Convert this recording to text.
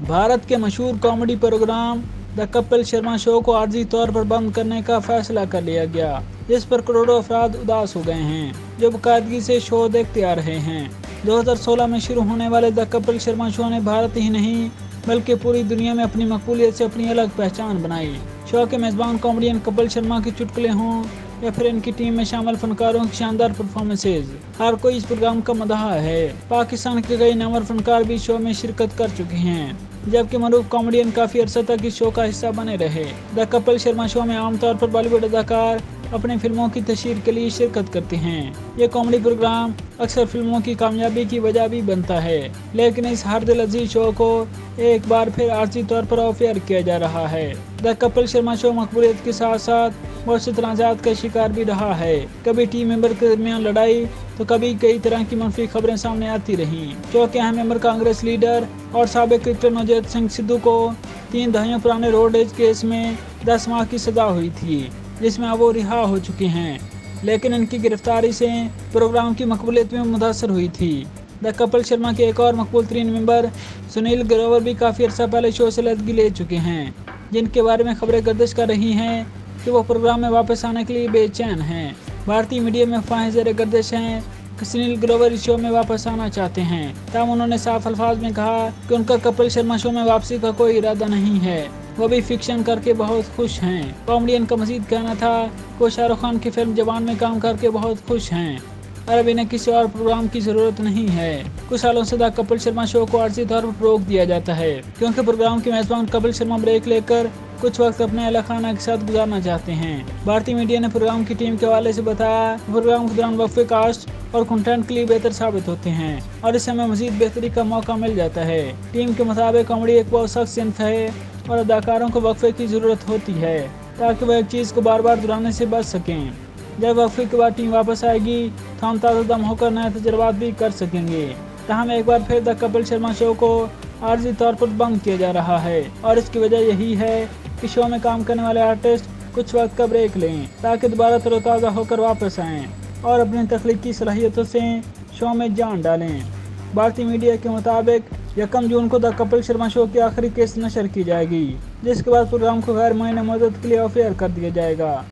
भारत के मशहूर comedy programme the Kapil Sharma show को आर्जी तौर पर बंद करने का फैसला कर लिया गया, जिस पर करोड़ों अफराद उदास हो गए हैं जो बाकायदगी से शो देखते आ रहे हैं। 2016 में शुरू होने वाले द कपिल शर्मा शो ने भारत ही नहीं बल्कि पूरी दुनिया में अपनी मकबूलियत से अपनी अलग पहचान बनाई। शो के मेजबान कॉमेडियन कपिल शर्मा के चुटकुले हों या फिर इनकी टीम में शामिल फनकारों की शानदार परफॉर्मेंसेज, हर कोई इस प्रोग्राम का मदाह है। पाकिस्तान के कई नामवर फनकार भी शो में शिरकत कर चुके हैं, जबकि मरूफ कॉमेडियन काफी अरसा तक इस शो का हिस्सा बने रहे। द कपिल शर्मा शो में आमतौर पर बॉलीवुड अदाकार अपनी फिल्मों की तशहीर के लिए शिरकत करते हैं। ये कॉमेडी प्रोग्राम अक्सर फिल्मों की कामयाबी की वजह भी बनता है, लेकिन इस हर दिल अजीज शो को एक बार फिर आर्जी तौर पर ऑफ एयर किया जा रहा है। द कपिल शर्मा शो मकबूलियत के साथ साथ बहुत से तनाज़ात का शिकार भी रहा है। कभी टीम मेंबर के दरमियान लड़ाई तो कभी कई तरह की मनफी खबरें सामने आती रहीं। शो के अहम मेंबर कांग्रेस लीडर और साबिक क्रिकेटर नवजोत सिंह सिद्धू को 3 दहाइयों पुराने रोड एज केस में 10 माह की सजा हुई थी, जिसमें अब वो रिहा हो चुके हैं, लेकिन इनकी गिरफ्तारी से प्रोग्राम की मकबूलियत में मुतासर हुई थी। द कपिल शर्मा के एक और मकबूल तरीन मेंबर सुनील ग्रोवर भी काफ़ी अर्सा पहले शो से अलहदगी ले चुके हैं, जिनके बारे में खबरें गर्दिश कर रही हैं कि वो प्रोग्राम में वापस आने के लिए बेचैन हैं। भारतीय मीडिया में अफवाहें ज़ेर गर्दिश हैं कि सुनील ग्रोवर इस शो में वापस आना चाहते हैं, तब उन्होंने साफ अल्फाज में कहा कि उनका कपिल शर्मा शो में वापसी का कोई इरादा नहीं है, वो भी फिक्शन करके बहुत खुश हैं। कॉमेडियन का मजीद कहना था कि वो शाहरुख खान की फिल्म जवान में काम करके बहुत खुश हैं और अब इन्हें किसी और प्रोग्राम की ज़रूरत नहीं है। कुछ सालों से द कपिल शर्मा शो को आर्जी तौर पर रोक दिया जाता है, क्योंकि प्रोग्राम के मेजबान कपिल शर्मा ब्रेक लेकर कुछ वक्त अपने अहल खाना के साथ गुजारना चाहते हैं। भारतीय मीडिया ने प्रोग्राम की टीम के हवाले से बताया कि प्रोग्राम के दौरान वक्फे कास्ट और कंटेंट के लिए बेहतर साबित होते हैं और इससे हमें मजीद बेहतरी का मौका मिल जाता है। टीम के मुताबिक कॉमेडी एक बहुत सख्त सिंथ है और अदाकारों को वक्फे की ज़रूरत होती है ताकि वह एक चीज़ को बार बार दोहराने से बच सकें। जब वक्फे के बाद टीम वापस आएगी तो हम ताज़ा दम होकर नए तजुर्बात भी कर सकेंगे। तहम एक बार फिर द कपिल शर्मा शो को आर्जी तौर पर बंद किया जा रहा है और इसकी वजह यही है कि शो में काम करने वाले आर्टिस्ट कुछ वक्त का ब्रेक लें ताकि दोबारा तरोताज़ा होकर वापस आएँ और अपनी तख्लीकी सलाहियतों से शो में जान डालें। भारतीय मीडिया के मुताबिक 1 जून को द कपिल शर्मा शो की आखिरी किस्त नशर की जाएगी, जिसके बाद प्रोग्राम को गैर मुअय्यन मुद्दत के लिए ऑफ एयर कर दिया जाएगा।